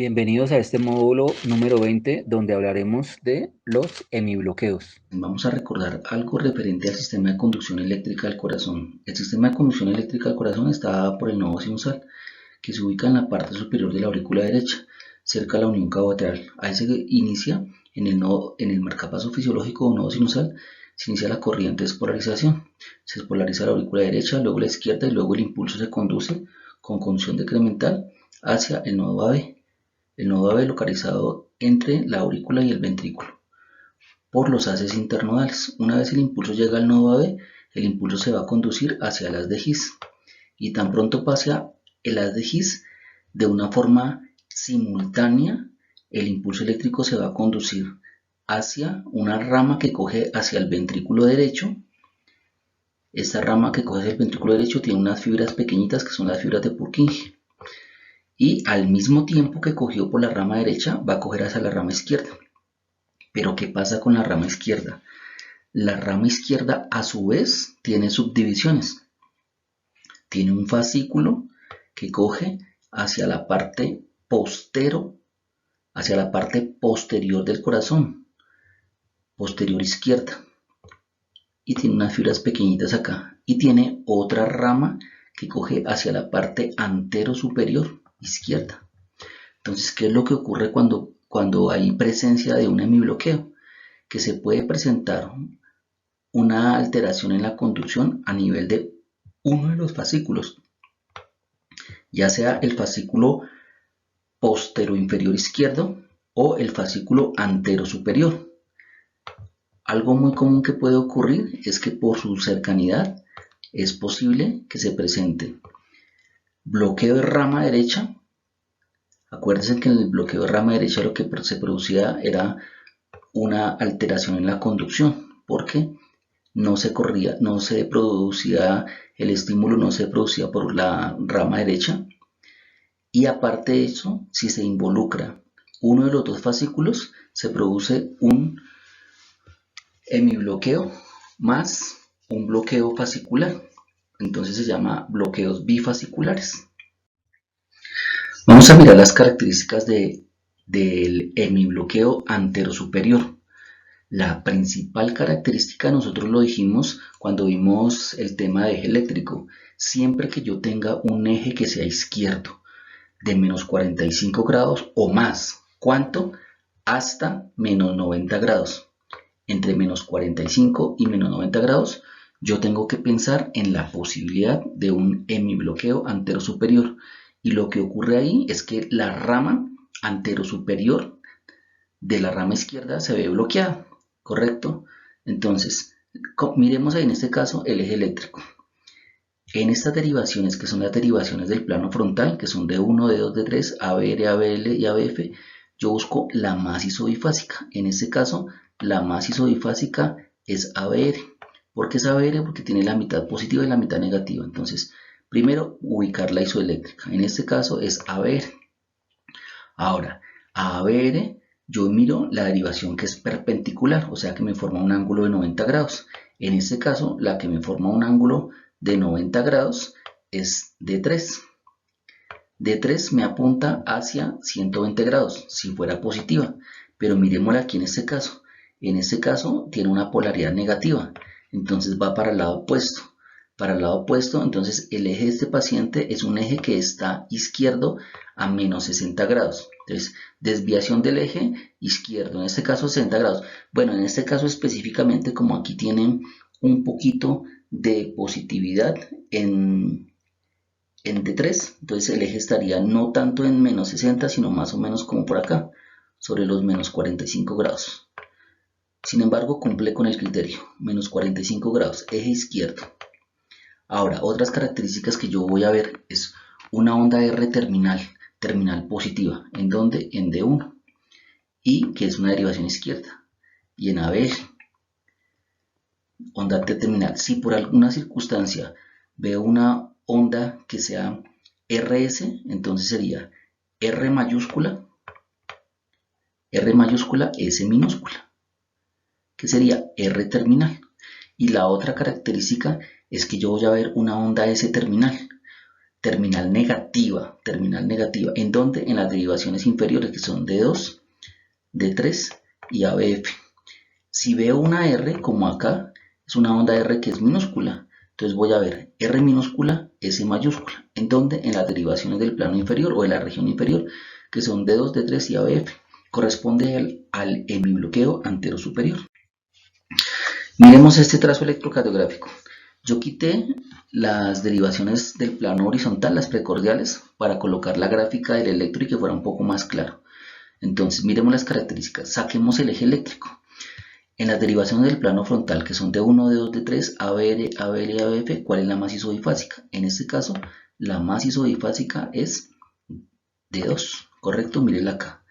Bienvenidos a este módulo número 20 donde hablaremos de los hemibloqueos. Vamos a recordar algo referente al sistema de conducción eléctrica del corazón. El sistema de conducción eléctrica del corazón está por el nodo sinusal, que se ubica en la parte superior de la aurícula derecha, cerca de la unión cabo-atrial. Ahí se inicia en el marcapaso fisiológico o nodo sinusal, se inicia la corriente de despolarización. Se despolariza la aurícula derecha, luego la izquierda y luego el impulso se conduce con conducción decremental hacia el nodo AB. El nodo AB localizado entre la aurícula y el ventrículo por los haces internodales. Una vez el impulso llega al nodo AB, el impulso se va a conducir hacia el haz de His, y tan pronto pase el haz de His, de una forma simultánea, el impulso eléctrico se va a conducir hacia una rama que coge hacia el ventrículo derecho. Esta rama que coge hacia el ventrículo derecho tiene unas fibras pequeñitas que son las fibras de Purkinje, y al mismo tiempo que cogió por la rama derecha va a coger hacia la rama izquierda. Pero ¿qué pasa con la rama izquierda? La rama izquierda a su vez tiene subdivisiones. Tiene un fascículo que coge hacia la parte hacia la parte posterior del corazón, posterior izquierda, y tiene unas fibras pequeñitas acá, y tiene otra rama que coge hacia la parte antero superior izquierda. Entonces, ¿qué es lo que ocurre cuando hay presencia de un hemibloqueo? Que se puede presentar una alteración en la conducción a nivel de uno de los fascículos, ya sea el fascículo postero-inferior izquierdo o el fascículo antero-superior. Algo muy común que puede ocurrir es que por su cercanidad es posible que se presente bloqueo de rama derecha. Acuérdense que en el bloqueo de rama derecha lo que se producía era una alteración en la conducción, porque no se producía el estímulo, no se producía por la rama derecha. Y aparte de eso, si se involucra uno de los dos fascículos, se produce un hemibloqueo más un bloqueo fascicular. Entonces se llama bloqueos bifasciculares. Vamos a mirar las características del hemibloqueo anterosuperior. La principal característica, nosotros lo dijimos cuando vimos el tema de eje eléctrico, siempre que yo tenga un eje que sea izquierdo de menos 45 grados o más. ¿Cuánto? Hasta menos 90 grados. Entre menos 45 y menos 90 grados, yo tengo que pensar en la posibilidad de un hemibloqueo anterosuperior. Y lo que ocurre ahí es que la rama anterosuperior de la rama izquierda se ve bloqueada, ¿correcto? Entonces, miremos ahí en este caso el eje eléctrico. En estas derivaciones, que son las derivaciones del plano frontal, que son de 1, de 2, de 3, ABR, ABL y ABF, yo busco la más isodifásica. En este caso, la más isodifásica es ABR. ¿Por qué es ABR? Porque tiene la mitad positiva y la mitad negativa. Entonces, primero, ubicar la isoeléctrica. En este caso es ABR. Ahora, a ABR, yo miro la derivación que es perpendicular, o sea que me forma un ángulo de 90 grados. En este caso, la que me forma un ángulo de 90 grados es D3. D3 me apunta hacia 120 grados, si fuera positiva, pero miremosla aquí en este caso. En este caso tiene una polaridad negativa, entonces va para el lado opuesto. Para el lado opuesto, entonces el eje de este paciente es un eje que está izquierdo a menos 60 grados. Entonces, desviación del eje izquierdo, en este caso 60 grados. Bueno, en este caso específicamente, como aquí tienen un poquito de positividad en D3, entonces el eje estaría no tanto en menos 60, sino más o menos como por acá, sobre los menos 45 grados. Sin embargo, cumple con el criterio, menos 45 grados, eje izquierdo. Ahora, otras características que yo voy a ver es una onda R terminal positiva. ¿En dónde? En D1, y que es una derivación izquierda, y en ABL. Onda T terminal. Si por alguna circunstancia veo una onda que sea RS, entonces sería R mayúscula, S minúscula, que sería R terminal. Y la otra característica es que yo voy a ver una onda S terminal. terminal negativa, ¿en dónde? En las derivaciones inferiores, que son D2, D3 y ABF. Si veo una R, como acá, es una onda R que es minúscula, entonces voy a ver R minúscula, S mayúscula, ¿en dónde? En las derivaciones del plano inferior o de la región inferior, que son D2, D3 y ABF. Corresponde al hemibloqueo antero superior. Miremos este trazo electrocardiográfico. Yo quité las derivaciones del plano horizontal, las precordiales, para colocar la gráfica del electro y que fuera un poco más claro. Entonces, miremos las características. Saquemos el eje eléctrico. En las derivaciones del plano frontal, que son D1, D2, D3, ABL, ABL y ABF, ¿cuál es la más isodifásica? En este caso, la más isodifásica es D2, ¿correcto? Mírenla acá,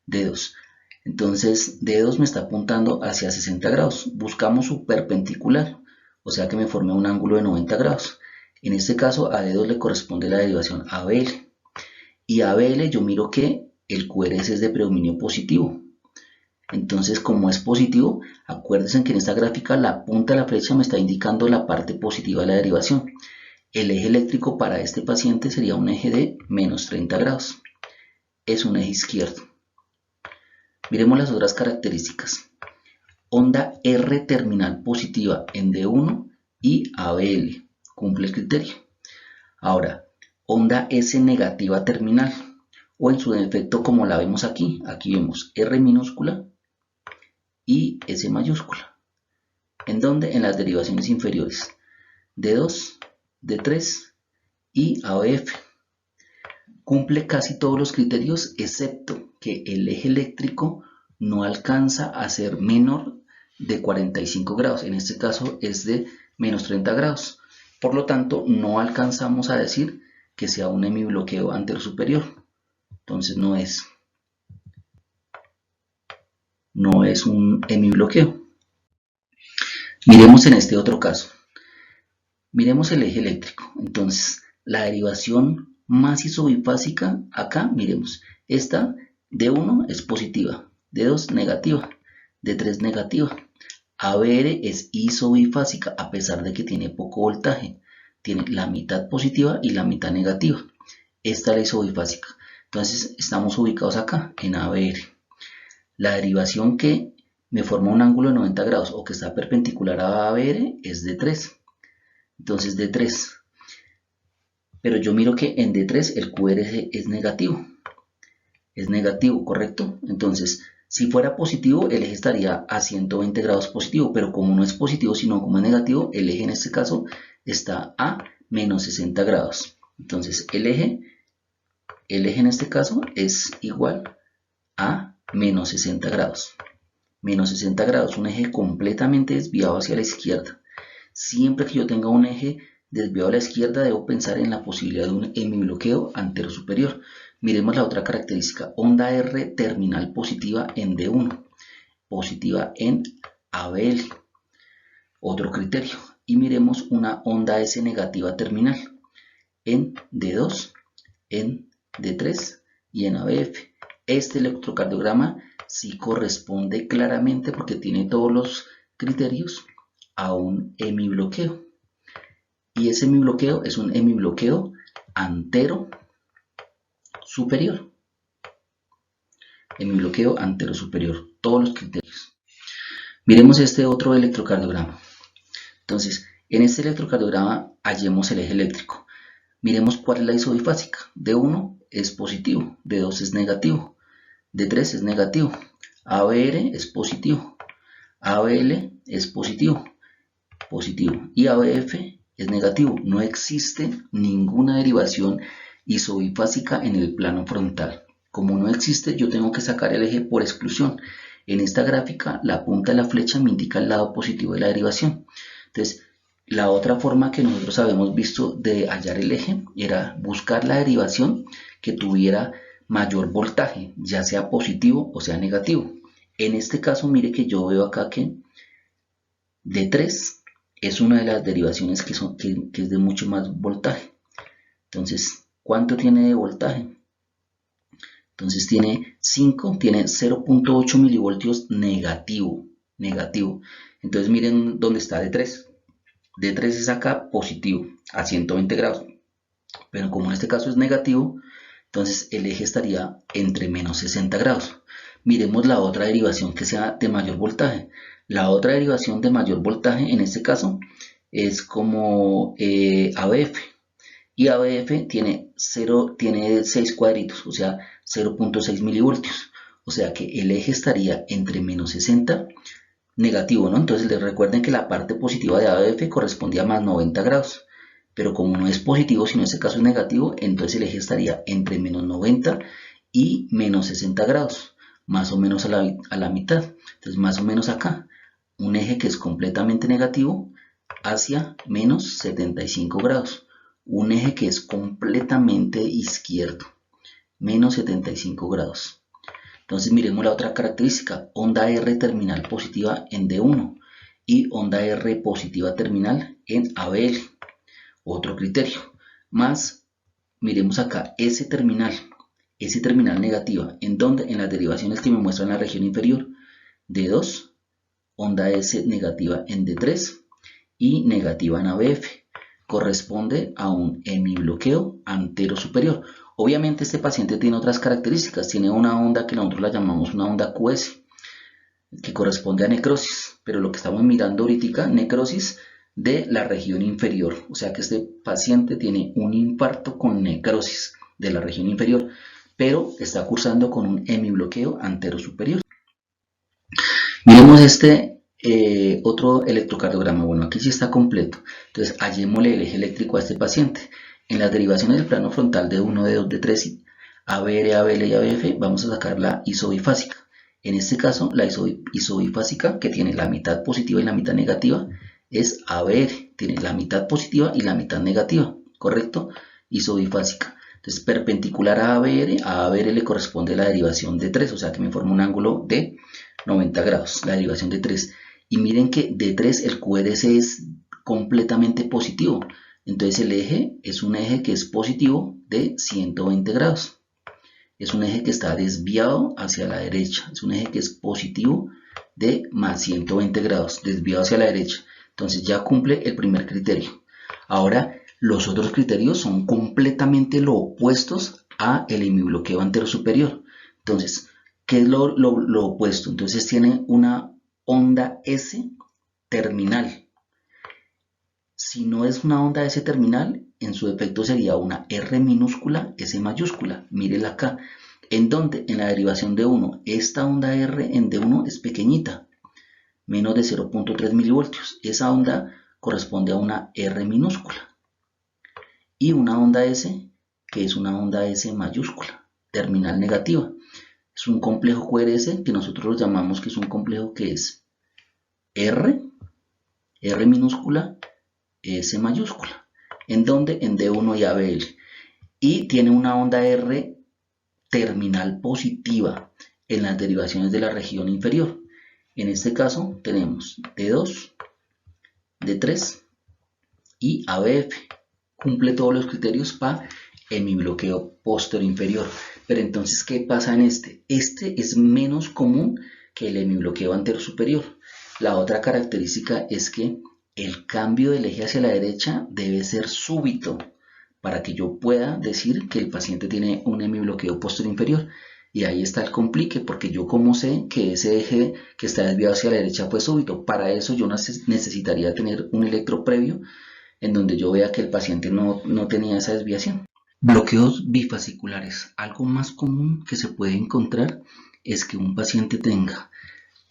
D2. Entonces, D2 me está apuntando hacia 60 grados. Buscamos su perpendicular, o sea que me formé un ángulo de 90 grados. En este caso, a D2 le corresponde la derivación ABL. Y ABL yo miro que el QRS es de predominio positivo. Entonces, como es positivo, acuérdense que en esta gráfica la punta de la flecha me está indicando la parte positiva de la derivación. El eje eléctrico para este paciente sería un eje de menos 30 grados. Es un eje izquierdo. Miremos las otras características. Onda R terminal positiva en D1 y ABL. Cumple el criterio. Ahora, onda S negativa terminal, o en su defecto como la vemos aquí. Aquí vemos R minúscula y S mayúscula. ¿En dónde? En las derivaciones inferiores. D2, D3 y ABF. Cumple casi todos los criterios, excepto que el eje eléctrico no alcanza a ser menor de 45 grados. En este caso es de menos 30 grados. Por lo tanto, no alcanzamos a decir que sea un hemibloqueo anterosuperior. Entonces no es un hemibloqueo. Miremos en este otro caso. Miremos el eje eléctrico. Entonces, la derivación más isobifásica, acá, miremos. Esta D1 es positiva, D2 negativa, D3 negativa. ABR es isobifásica, a pesar de que tiene poco voltaje. Tiene la mitad positiva y la mitad negativa. Esta es la isobifásica. Entonces, estamos ubicados acá, en ABR. La derivación que me forma un ángulo de 90 grados o que está perpendicular a ABR es D3. Entonces D3. Pero yo miro que en D3 el QRS es negativo. Es negativo, ¿correcto? Entonces, si fuera positivo, el eje estaría a 120 grados positivo. Pero como no es positivo, sino como es negativo, el eje en este caso está a menos 60 grados. Entonces, el eje en este caso es igual a menos 60 grados. Menos 60 grados, un eje completamente desviado hacia la izquierda. Siempre que yo tenga un eje desviado a la izquierda, debo pensar en la posibilidad de un hemibloqueo anterosuperior. Miremos la otra característica, onda R terminal positiva en D1, positiva en ABL, otro criterio. Y miremos una onda S negativa terminal en D2, en D3 y en ABF. Este electrocardiograma sí corresponde claramente, porque tiene todos los criterios, a un hemibloqueo. Y ese hemibloqueo es un hemibloqueo antero superior. Hemibloqueo antero superior, todos los criterios. Miremos este otro electrocardiograma. Entonces, en este electrocardiograma hallemos el eje eléctrico. Miremos cuál es la isodifásica. D1 es positivo, D2 es negativo, D3 es negativo, ABR es positivo, ABL es positivo, y ABF es negativo. No existe ninguna derivación isobifásica en el plano frontal. Como no existe, yo tengo que sacar el eje por exclusión. En esta gráfica, la punta de la flecha me indica el lado positivo de la derivación. Entonces, la otra forma que nosotros habíamos visto de hallar el eje era buscar la derivación que tuviera mayor voltaje, ya sea positivo o sea negativo. En este caso, mire que yo veo acá que D3 es una de las derivaciones que es de mucho más voltaje. Entonces, ¿cuánto tiene de voltaje? Entonces tiene 5, tiene 0.8 milivoltios negativo. Entonces miren dónde está D3. D3 es acá positivo, a 120 grados. pero como en este caso es negativo, entonces el eje estaría entre menos 60 grados. Miremos la otra derivación que sea de mayor voltaje. La otra derivación de mayor voltaje en este caso es como ABF. Y ABF tiene 6 cuadritos, o sea, 0.6 milivoltios. O sea que el eje estaría entre menos 60 negativo, ¿no? Entonces les recuerden que la parte positiva de ABF correspondía a más 90 grados. Pero como no es positivo, sino en este caso es negativo, entonces el eje estaría entre menos 90 y menos 60 grados, más o menos a la mitad. Entonces más o menos acá, un eje que es completamente negativo hacia menos 75 grados. Un eje que es completamente izquierdo, menos 75 grados. Entonces miremos la otra característica, onda R terminal positiva en D1 y onda R positiva terminal en ABL. Otro criterio. Más, miremos acá, S terminal negativa, en donde en las derivaciones que me muestran la región inferior, D2, onda S negativa en D3 y negativa en ABF. Corresponde a un hemibloqueo antero superior. Obviamente este paciente tiene otras características, tiene una onda que nosotros la llamamos una onda QS, que corresponde a necrosis, pero lo que estamos mirando ahorita, necrosis de la región inferior, o sea que este paciente tiene un infarto con necrosis de la región inferior, pero está cursando con un hemibloqueo antero superior. Miremos este otro electrocardiograma. Bueno, aquí sí está completo. Entonces, hallémosle el eje eléctrico a este paciente. En las derivaciones del plano frontal de 1, de 2, de 3, ABR, ABL y ABF, vamos a sacar la isobifásica. En este caso, la isobifásica, que tiene la mitad positiva y la mitad negativa, es ABR. Tiene la mitad positiva y la mitad negativa, ¿correcto? Isobifásica. Entonces, perpendicular a ABR le corresponde la derivación de 3, o sea que me forma un ángulo de 90 grados, la derivación de 3. Y miren que de 3 el QRS es completamente positivo. Entonces el eje es un eje que es positivo de 120 grados. Es un eje que está desviado hacia la derecha. Es un eje que es positivo de más 120 grados, desviado hacia la derecha. Entonces ya cumple el primer criterio. Ahora los otros criterios son completamente lo opuestos a el hemibloqueo antero superior. Entonces, ¿qué es lo opuesto? Entonces tiene una onda S terminal. Si no es una onda S terminal, en su defecto sería una R minúscula, S mayúscula. Mírela acá. En donde en la derivación de 1, esta onda R en D1 es pequeñita, menos de 0.3 milivoltios. Esa onda corresponde a una R minúscula. Y una onda S, que es una onda S mayúscula, terminal negativa. Es un complejo QRS que nosotros lo llamamos que es un complejo que es R, R minúscula, S mayúscula. ¿En donde? En D1 y ABL. Y tiene una onda R terminal positiva en las derivaciones de la región inferior. En este caso tenemos D2, D3 y ABF. Cumple todos los criterios para hemibloqueo posterior inferior. Pero entonces, ¿qué pasa en este? Este es menos común que el hemibloqueo antero superior. La otra característica es que el cambio del eje hacia la derecha debe ser súbito para que yo pueda decir que el paciente tiene un hemibloqueo posterior inferior. Y ahí está el complique, porque yo como sé que ese eje que está desviado hacia la derecha fue súbito. Para eso yo necesitaría tener un electro previo en donde yo vea que el paciente no tenía esa desviación. Bloqueos bifasciculares. Algo más común que se puede encontrar es que un paciente tenga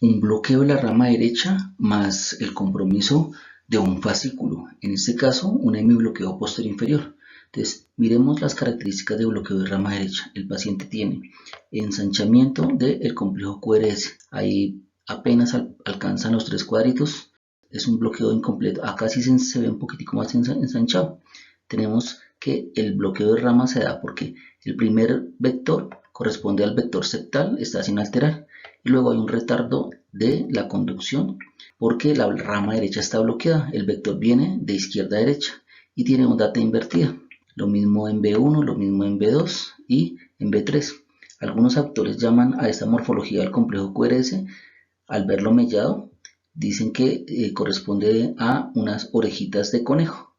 un bloqueo de la rama derecha más el compromiso de un fascículo. En este caso, un hemibloqueo posterior inferior. Entonces, miremos las características de bloqueo de rama derecha. El paciente tiene ensanchamiento del complejo QRS. Ahí apenas alcanzan los 3 cuadritos. Es un bloqueo incompleto. Acá sí se ve un poquitico más ensanchado. Tenemos que el bloqueo de rama se da porque el primer vector corresponde al vector septal, está sin alterar. Y luego hay un retardo de la conducción porque la rama derecha está bloqueada. El vector viene de izquierda a derecha y tiene onda T invertida. Lo mismo en B1, lo mismo en B2 y en B3. Algunos autores llaman a esta morfología del complejo QRS, al verlo mellado, dicen que corresponde a unas orejitas de conejo.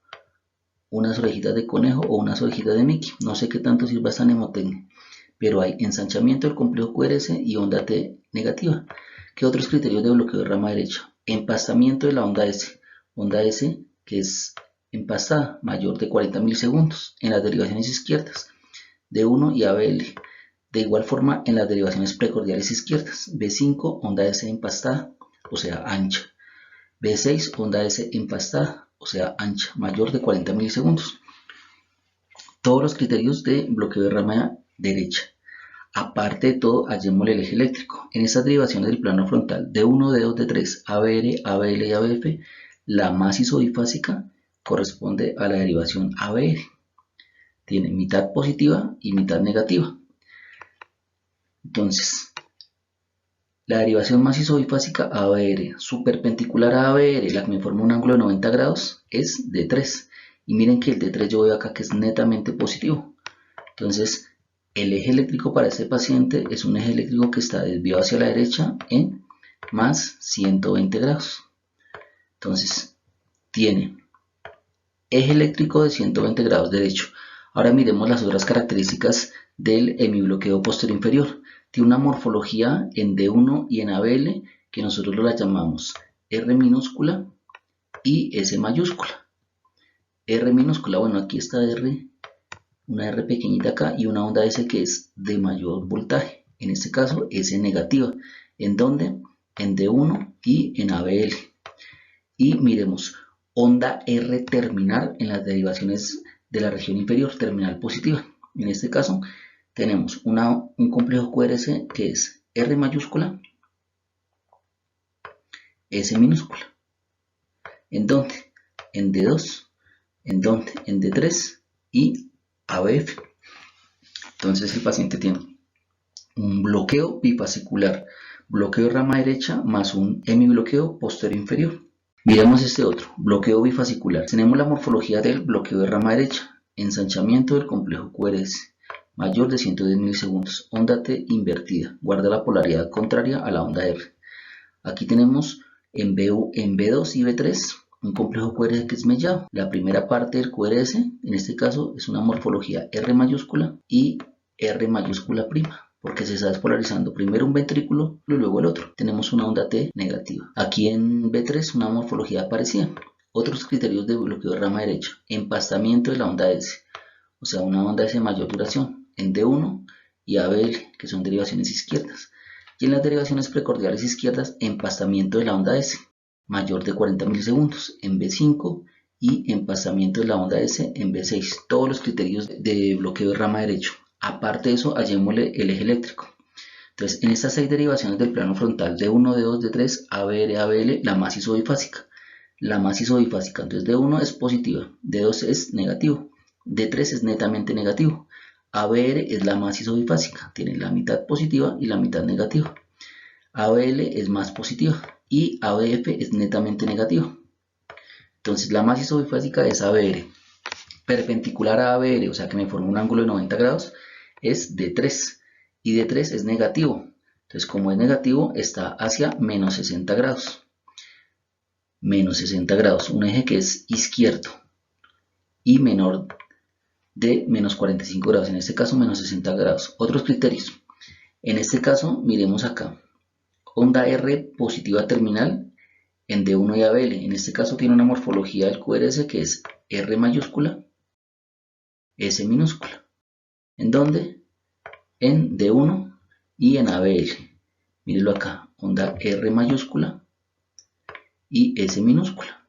unas orejitas de conejo o unas orejitas de Mickey. No sé qué tanto sirva esta mnemotecnia, pero hay ensanchamiento del complejo QRS y onda T negativa. ¿Qué otros criterios de bloqueo de rama derecha? Empastamiento de la onda S. Onda S que es empastada, mayor de 40 milisegundos en las derivaciones izquierdas, D1 y ABL. De igual forma en las derivaciones precordiales izquierdas, B5, onda S empastada, o sea ancha. B6, onda S empastada, o sea ancha, mayor de 40 milisegundos. Todos los criterios de bloqueo de rama derecha. Aparte de todo, hallémosle el eje eléctrico. En estas derivaciones del plano frontal, D1, D2, D3, ABR, ABL y ABF, la más isodifásica corresponde a la derivación ABR. Tiene mitad positiva y mitad negativa. Entonces, la derivación más isodifásica ABR, superperpendicular a ABR, la que me forma un ángulo de 90 grados, es D3. Y miren que el D3 yo veo acá que es netamente positivo. Entonces, el eje eléctrico para este paciente es un eje eléctrico que está desviado hacia la derecha en más 120 grados. Entonces, tiene eje eléctrico de 120 grados derecho. Ahora miremos las otras características del hemibloqueo posterior inferior. Tiene una morfología en D1 y en ABL que nosotros la llamamos R minúscula y S mayúscula. R minúscula, bueno, aquí está R, una R pequeñita acá y una onda S que es de mayor voltaje. En este caso, S negativa. ¿En dónde? En D1 y en ABL. Y miremos, onda R terminal en las derivaciones de la región inferior, terminal positiva. En este caso, tenemos un complejo QRS que es R mayúscula, S minúscula. ¿En dónde? En D2. ¿En dónde? En D3 y ABF. Entonces el paciente tiene un bloqueo bifascicular, bloqueo de rama derecha más un hemibloqueo posterior inferior. Miremos este otro, bloqueo bifascicular. Tenemos la morfología del bloqueo de rama derecha, ensanchamiento del complejo QRS, mayor de 110 milisegundos, onda T invertida, guarda la polaridad contraria a la onda R. Aquí tenemos en B2 y B3 un complejo QRS que es mellado. La primera parte del QRS, en este caso, es una morfología R mayúscula y R mayúscula prima, porque se está despolarizando primero un ventrículo y luego el otro. Tenemos una onda T negativa. Aquí en B3 una morfología parecida. Otros criterios de bloqueo de rama derecha. Empastamiento de la onda S, o sea una onda S de mayor duración, en D1 y ABL, que son derivaciones izquierdas. Y en las derivaciones precordiales izquierdas, empastamiento de la onda S, mayor de 40 milisegundos, en B5 y empastamiento de la onda S en B6. Todos los criterios de bloqueo de rama derecho. Aparte de eso, hallémosle el eje eléctrico. Entonces, en estas 6 derivaciones del plano frontal, D1, D2, D3, ABR, ABL, la más isodifásica. La más isodifásica, entonces D1 es positiva, D2 es negativo, D3 es netamente negativo. ABR es la más isodifásica, tiene la mitad positiva y la mitad negativa. ABL es más positiva y ABF es netamente negativa. Entonces, la más isodifásica es ABR. Perpendicular a ABR, o sea que me forma un ángulo de 90 grados, es D3 y D3 es negativo. Entonces, como es negativo, está hacia menos 60 grados. Menos 60 grados, un eje que es izquierdo y menor de menos 45 grados, en este caso menos 60 grados. Otros criterios, en este caso miremos acá, onda R positiva terminal en D1 y ABL, en este caso tiene una morfología del QRS que es R mayúscula, S minúscula. ¿En dónde? En D1 y en ABL. Mírenlo acá, onda R mayúscula y S minúscula.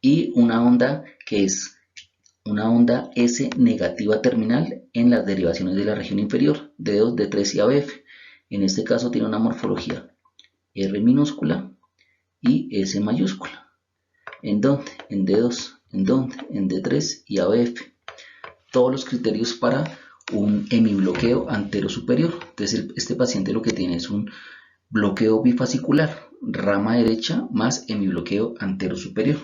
Y una onda que es una onda S negativa terminal en las derivaciones de la región inferior, D2, D3 y ABF. En este caso tiene una morfología R minúscula y S mayúscula. ¿En dónde? En D2. ¿En dónde? En D3 y ABF. Todos los criterios para un hemibloqueo antero-superior. Entonces este paciente lo que tiene es un bloqueo bifascicular, rama derecha más hemibloqueo antero-superior.